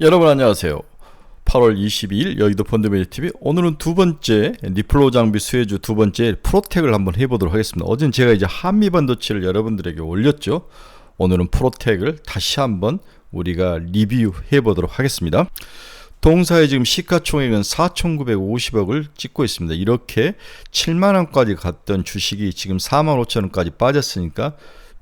여러분 안녕하세요. 8월 22일 여의도 펀드메디TV, 오늘은 두 번째 니플로 장비 수혜주 두 번째 프로텍을 한번 해보도록 하겠습니다. 어제는 제가 이제 한미 반도체를 여러분들에게 올렸죠. 오늘은 프로텍을 다시 한번 우리가 리뷰해 보도록 하겠습니다. 동사의 지금 시가총액은 4,950억을 찍고 있습니다. 이렇게 7만원까지 갔던 주식이 지금 45,000원까지 빠졌으니까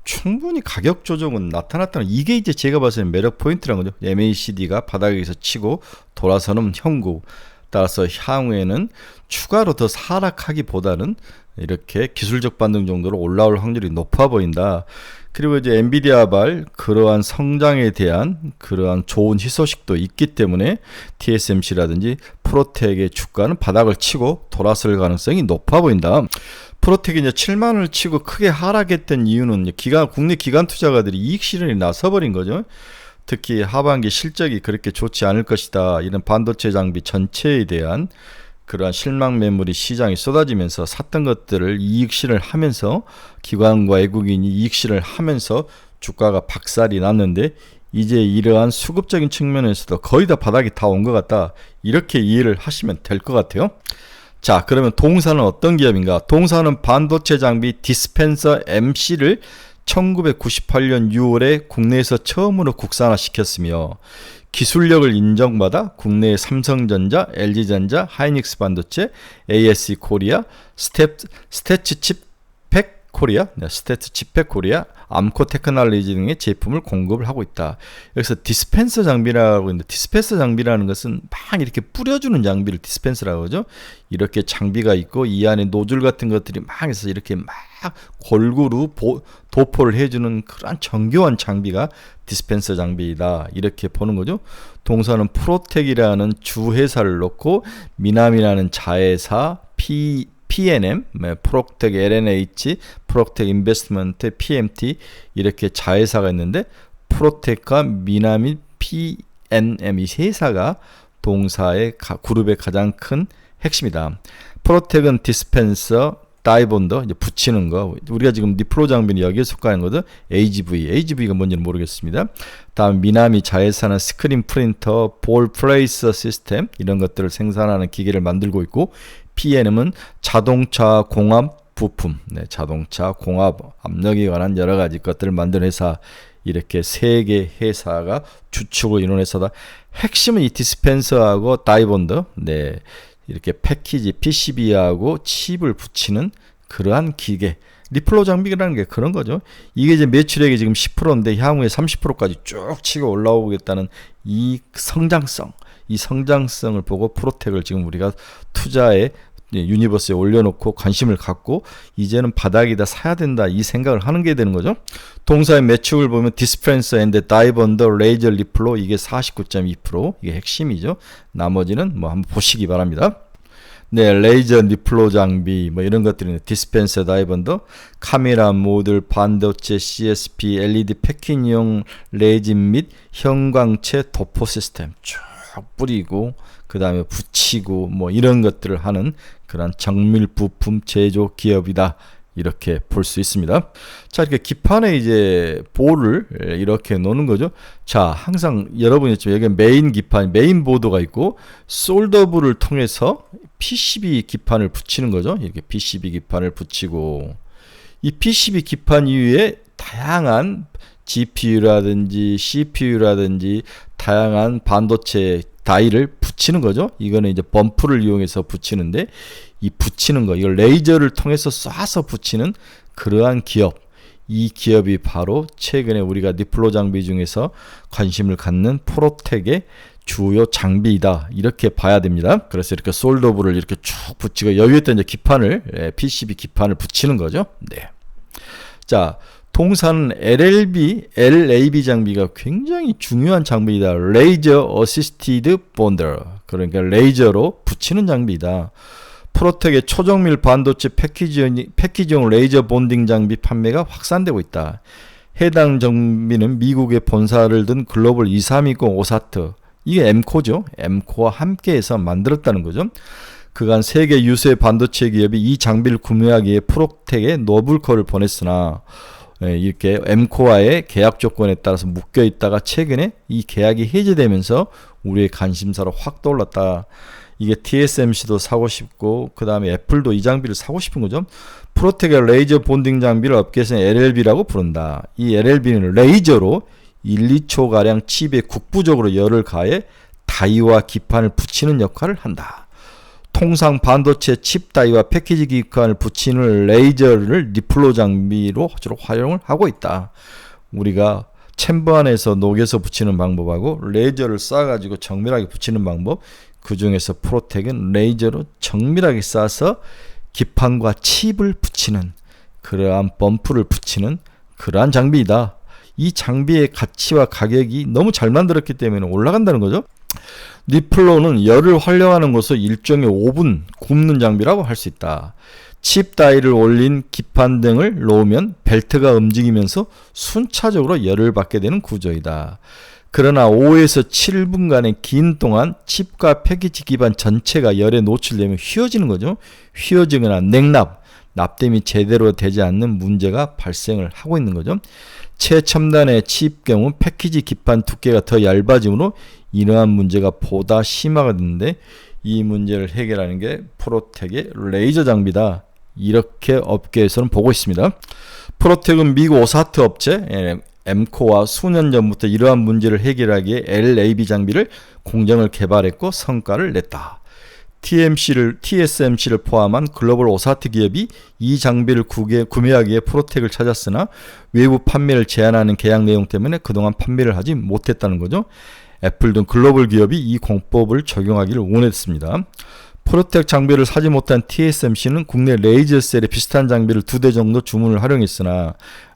충분히 가격 조정은 나타났다는, 이게 이제 제가 봤을 때 매력 포인트라는 거죠. MACD가 바닥에서 치고 돌아서는 형국, 따라서 향후에는 추가로 더 하락하기보다는 이렇게 기술적 반등 정도로 올라올 확률이 높아 보인다. 그리고 이제 엔비디아발 그러한 성장에 대한 그러한 좋은 희소식도 있기 때문에 TSMC라든지 프로텍의 주가는 바닥을 치고 돌아설 가능성이 높아 보인다. 프로텍이 이제 7만원을 치고 크게 하락했던 이유는 국내 기관 투자가들이 이익 실현이 나서버린 거죠. 특히 하반기 실적이 그렇게 좋지 않을 것이다, 이런 반도체 장비 전체에 대한 그러한 실망 매물이 시장에 쏟아지면서 샀던 것들을 이익 실현을 하면서 기관과 외국인이 이익 실현을 하면서 주가가 박살이 났는데, 이제 이러한 수급적인 측면에서도 거의 다 바닥이 다 온 것 같다, 이렇게 이해를 하시면 될 것 같아요. 자, 그러면 동사는 어떤 기업인가? 동사는 반도체 장비 디스펜서 MC를 1998년 6월에 국내에서 처음으로 국산화시켰으며 기술력을 인정받아 국내의 삼성전자, LG전자, 하이닉스 반도체, ASE 코리아, 스태츠칩팩 코리아, 스태츠칩팩 코리아, 암코 테크놀로지 등의 제품을 공급을 하고 있다. 여기서 디스펜서 장비라고 있는데, 디스펜서 장비라는 것은 막 이렇게 뿌려주는 장비를 디스펜서라고 하죠. 이렇게 장비가 있고 이 안에 노즐 같은 것들이 막 해서 이렇게 막 골고루 도포를 해주는 그런 정교한 장비가 디스펜서 장비이다, 이렇게 보는 거죠. 동사는 프로텍이라는 주회사를 놓고 미남이라는 자회사, PNM, 프로텍 LNH, 프로텍 인베스트먼트, PMT, 이렇게 자회사가 있는데 프로텍과 미남이 PNM, 이 세 회사가 동사의 그룹의 가장 큰 핵심이다. 프로텍은 디스펜서, 다이본더, 이제 붙이는 거, 우리가 지금 니플로 장비는 여기에 속하는 거든. AGV가 뭔지는 모르겠습니다. 다음 미나미 자회사는 스크린 프린터, 볼 플레이서 시스템, 이런 것들을 생산하는 기계를 만들고 있고, PNM은 자동차 공합 부품, 자동차 공합 압력에 관한 여러 가지 것들을 만드는 회사, 이렇게 세 개 회사가 주축을 이루는 회사다. 핵심은 이 디스펜서하고 다이본더, 이렇게 패키지 PCB하고 칩을 붙이는 그러한 기계, 니플로 장비라는 게 그런 거죠. 이게 이제 매출액이 지금 10%인데 향후에 30%까지 쭉 치고 올라오겠다는 이 성장성을 보고 프로텍을 지금 우리가 투자에 유니버스에 올려놓고 관심을 갖고 이제는 바닥이다, 사야 된다, 이 생각을 하는 게 되는 거죠. 동사의 매축을 보면 디스펜서 앤드 다이본더 레이저 리플로, 이게 49.2%, 이게 핵심이죠. 나머지는 뭐 한번 보시기 바랍니다. 레이저 니플로 장비 이런 것들이 디스펜서, 다이본더, 카메라 모듈, 반도체, CSP, LED 패킹용 레진 및 형광체 도포 시스템 쭉 뿌리고 그 다음에 붙이고 이런 것들을 하는 그런 정밀 부품 제조 기업이다, 이렇게 볼 수 있습니다. 자, 이렇게 기판에 이제 볼을 이렇게 놓는 거죠. 자, 항상 여러분이 지금 여기 메인 기판, 메인 보드가 있고 솔더블을 통해서 PCB 기판을 붙이는 거죠. 이렇게 PCB 기판을 붙이고, 이 PCB 기판 이후에 다양한 GPU라든지 CPU라든지 다양한 반도체 다이를 붙이는 거죠. 이거는 이제 범프를 이용해서 붙이는데, 이 붙이는 거, 이걸 레이저를 통해서 쏴서 붙이는 그러한 기업, 이 기업이 바로 최근에 우리가 니플로 장비 중에서 관심을 갖는 프로텍의 주요 장비이다, 이렇게 봐야 됩니다. 그래서 이렇게 솔더블을 이렇게 쭉 붙이고 여기에다 이제 기판을, PCB 기판을 붙이는 거죠. 자, 동사는 LAB 장비가 굉장히 중요한 장비이다. 레이저 어시스티드 본더, 그러니까 레이저로 붙이는 장비이다. 프로텍의 초정밀 반도체 패키지용 레이저 본딩 장비 판매가 확산되고 있다. 해당 장비는 미국의 본사를 둔 글로벌 2320 오사트, 이게 엠코죠. 엠코와 함께해서 만들었다는 거죠. 그간 세계 유수의 반도체 기업이 이 장비를 구매하기 위해 프로텍에 노블콜을 보냈으나 이렇게 엠코와의 계약 조건에 따라서 묶여 있다가 최근에 이 계약이 해제되면서 우리의 관심사로 확 떠올랐다. 이게 TSMC도 사고 싶고 그 다음에 애플도 이 장비를 사고 싶은 거죠. 프로텍의 레이저 본딩 장비를 업계에서는 LLB라고 부른다. 이 LLB는 레이저로 1, 2초가량 칩에 국부적으로 열을 가해 다이와 기판을 붙이는 역할을 한다. 통상 반도체 칩 다이와 패키지 기판을 붙이는 레이저를 리플로 장비로 주로 활용을 하고 있다. 우리가 챔버 안에서 녹여서 붙이는 방법하고 레이저를 쏴가지고 정밀하게 붙이는 방법, 그 중에서 프로텍은 레이저로 정밀하게 쏴서 기판과 칩을 붙이는 그러한 범프를 붙이는 그러한 장비이다. 이 장비의 가치와 가격이 너무 잘 만들었기 때문에 올라간다는 거죠. 리플로는 열을 활용하는 것으로 일종의 오븐 굽는 장비라고 할 수 있다. 칩 다이를 올린 기판 등을 놓으면 벨트가 움직이면서 순차적으로 열을 받게 되는 구조이다. 그러나 5에서 7분간의 긴 동안 칩과 패키지 기반 전체가 열에 노출되면 휘어지는 거죠. 휘어지거나 냉납, 납땜이 제대로 되지 않는 문제가 발생을 하고 있는 거죠. 최첨단의 칩 경우 패키지 기판 두께가 더 얇아지므로 이러한 문제가 보다 심화가 되는데 이 문제를 해결하는 게 프로텍의 레이저 장비다. 이렇게 업계에서는 보고 있습니다. 프로텍은 미국 오사트 업체 엠코와 수년 전부터 이러한 문제를 해결하기에 LAB 장비를 공정을 개발했고 성과를 냈다. TSMC를 포함한 글로벌 오사트 기업이 이 장비를 구매하기에 프로텍을 찾았으나 외부 판매를 제한하는 계약 내용 때문에 그동안 판매를 하지 못했다는 거죠. 애플 등 글로벌 기업이 이 공법을 적용하기를 원했습니다. 프로텍 장비를 사지 못한 TSMC는 국내 레이저셀에 비슷한 장비를 2대 정도 주문을 활용했으나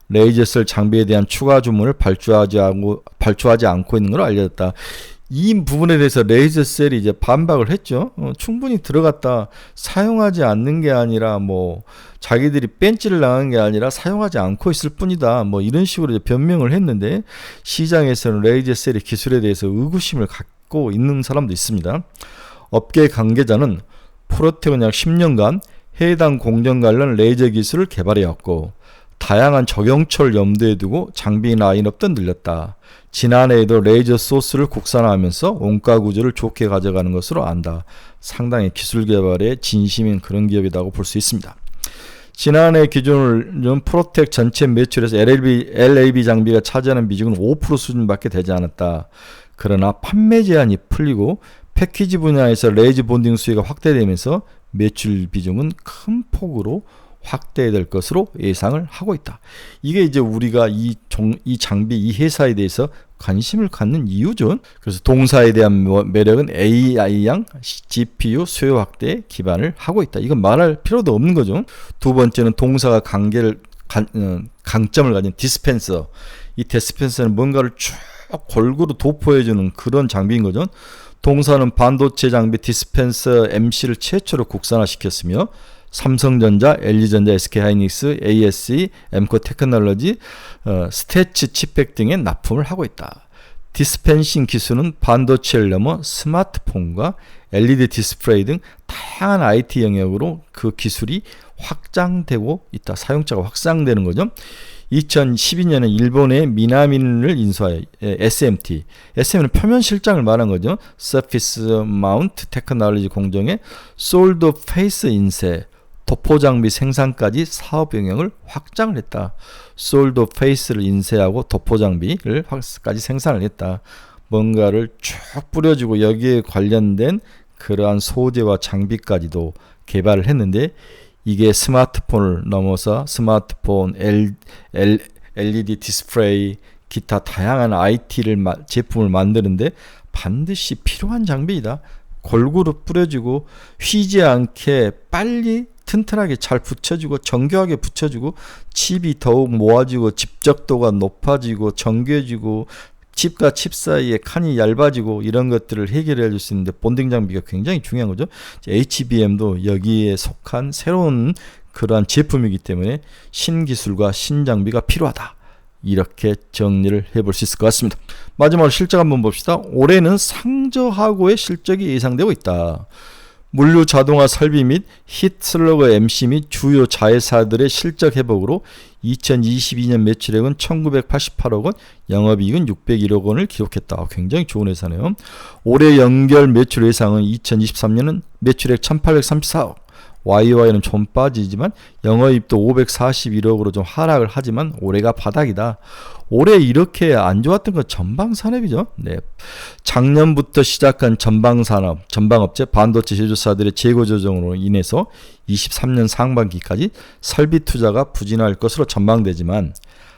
레이저셀 장비에 대한 추가 주문을 발주하지 않고 있는 걸 알려졌다. 이 부분에 대해서 레이저셀이 이제 반박을 했죠. 충분히 들어갔다. 사용하지 않는 게 아니라 자기들이 뺀찌를 당한 게 아니라 사용하지 않고 있을 뿐이다. 이런 식으로 이제 변명을 했는데 시장에서는 레이저셀의 기술에 대해서 의구심을 갖고 있는 사람도 있습니다. 업계 관계자는 프로텍은 약 10년간 해당 공정 관련 레이저 기술을 개발해왔고 다양한 적용처를 염두에 두고 장비 라인업도 늘렸다. 지난해에도 레이저 소스를 국산화하면서 원가 구조를 좋게 가져가는 것으로 안다. 상당히 기술 개발에 진심인 그런 기업이라고 볼 수 있습니다. 지난해 기준으로는 프로텍 전체 매출에서 LAB 장비가 차지하는 비중은 5% 수준밖에 되지 않았다. 그러나 판매 제한이 풀리고 패키지 분야에서 레이저 본딩 수요가 확대되면서 매출 비중은 큰 폭으로 확대될 것으로 예상을 하고 있다. 이게 이제 우리가 이 장비, 이 회사에 대해서 관심을 갖는 이유죠. 그래서 동사에 대한 매력은 AI양 GPU 수요 확대에 기반을 하고 있다. 이건 말할 필요도 없는 거죠. 두 번째는 동사가 강점을 가진 디스펜서. 이 디스펜서는 뭔가를 쭉 골고루 도포해주는 그런 장비인 거죠. 동사는 반도체 장비 디스펜서 MC를 최초로 국산화시켰으며 삼성전자, LG전자, SK하이닉스, ASE, 엠코 테크놀로지, 스태치 칩백 등에 납품을 하고 있다. 디스펜싱 기술은 반도체를 넘어 스마트폰과 LED 디스플레이 등 다양한 IT 영역으로 그 기술이 확장되고 있다. 사용자가 확장되는 거죠. 2012년에 일본의 미나민을 인수하여 SMT, SM은 표면 실장을 말한 거죠. Surface Mount Technology 공정에 솔드 페이스 인쇄, 도포 장비 생산까지 사업 영역을 확장을 했다. 솔드 페이스를 인쇄하고 도포 장비를까지 생산을 했다. 뭔가를 쭉 뿌려주고 여기에 관련된 그러한 소재와 장비까지도 개발을 했는데 이게 스마트폰을 넘어서 스마트폰, LED 디스플레이, 기타 다양한 제품을 만드는데 반드시 필요한 장비이다. 골고루 뿌려주고 휘지 않게 빨리 튼튼하게 잘 붙여주고 정교하게 붙여주고 칩이 더욱 모아지고 집적도가 높아지고 정교해지고 칩과 칩 사이에 칸이 얇아지고 이런 것들을 해결해 줄 수 있는데 본딩 장비가 굉장히 중요한 거죠. HBM도 여기에 속한 새로운 그러한 제품이기 때문에 신기술과 신장비가 필요하다. 이렇게 정리를 해볼 수 있을 것 같습니다. 마지막으로 실적 한번 봅시다. 올해는 상저하고의 실적이 예상되고 있다. 물류 자동화 설비 및 히트슬러그 MC 및 주요 자회사들의 실적 회복으로 2022년 매출액은 1988억 원, 영업이익은 601억 원을 기록했다. 굉장히 좋은 회사네요. 올해 연결 매출 예상은 2023년은 매출액 1834억, YY는 좀 빠지지만 영업이익도 541억으로 좀 하락을 하지만 올해가 바닥이다. 올해 이렇게 안 좋았던 건 전방산업이죠. 네. 작년부터 시작한 전방산업, 전방업체, 반도체 제조사들의 재고 조정으로 인해서 23년 상반기까지 설비 투자가 부진할 것으로 전망되지만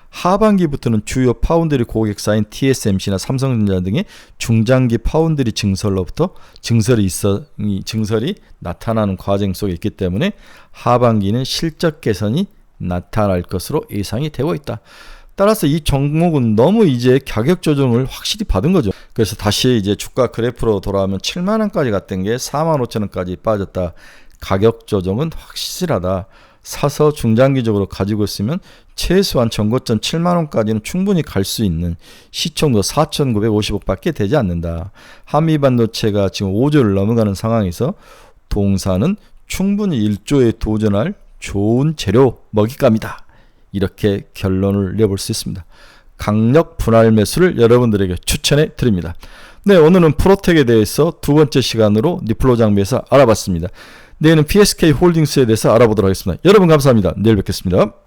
하반기부터는 주요 파운드리 고객사인 TSMC나 삼성전자 등의 중장기 파운드리 증설로부터 증설이 나타나는 과정 속에 있기 때문에 하반기는 실적 개선이 나타날 것으로 예상이 되고 있다. 따라서 이 종목은 너무 이제 가격 조정을 확실히 받은 거죠. 그래서 다시 이제 주가 그래프로 돌아오면 7만 원까지 갔던 게 4만 5천 원까지 빠졌다. 가격 조정은 확실하다. 사서 중장기적으로 가지고 있으면 최소한 전고점 7만 원까지는 충분히 갈 수 있는, 시총도 4,950억 밖에 되지 않는다. 한미반도체가 지금 5조를 넘어가는 상황에서 동사는 충분히 1조에 도전할 좋은 재료 먹잇감이다. 이렇게 결론을 내볼 수 있습니다. 강력 분할 매수를 여러분들에게 추천해 드립니다. 네, 오늘은 프로텍에 대해서 두 번째 시간으로 니플로 장비에서 알아봤습니다. 내일은 PSK 홀딩스에 대해서 알아보도록 하겠습니다. 여러분 감사합니다. 내일 뵙겠습니다.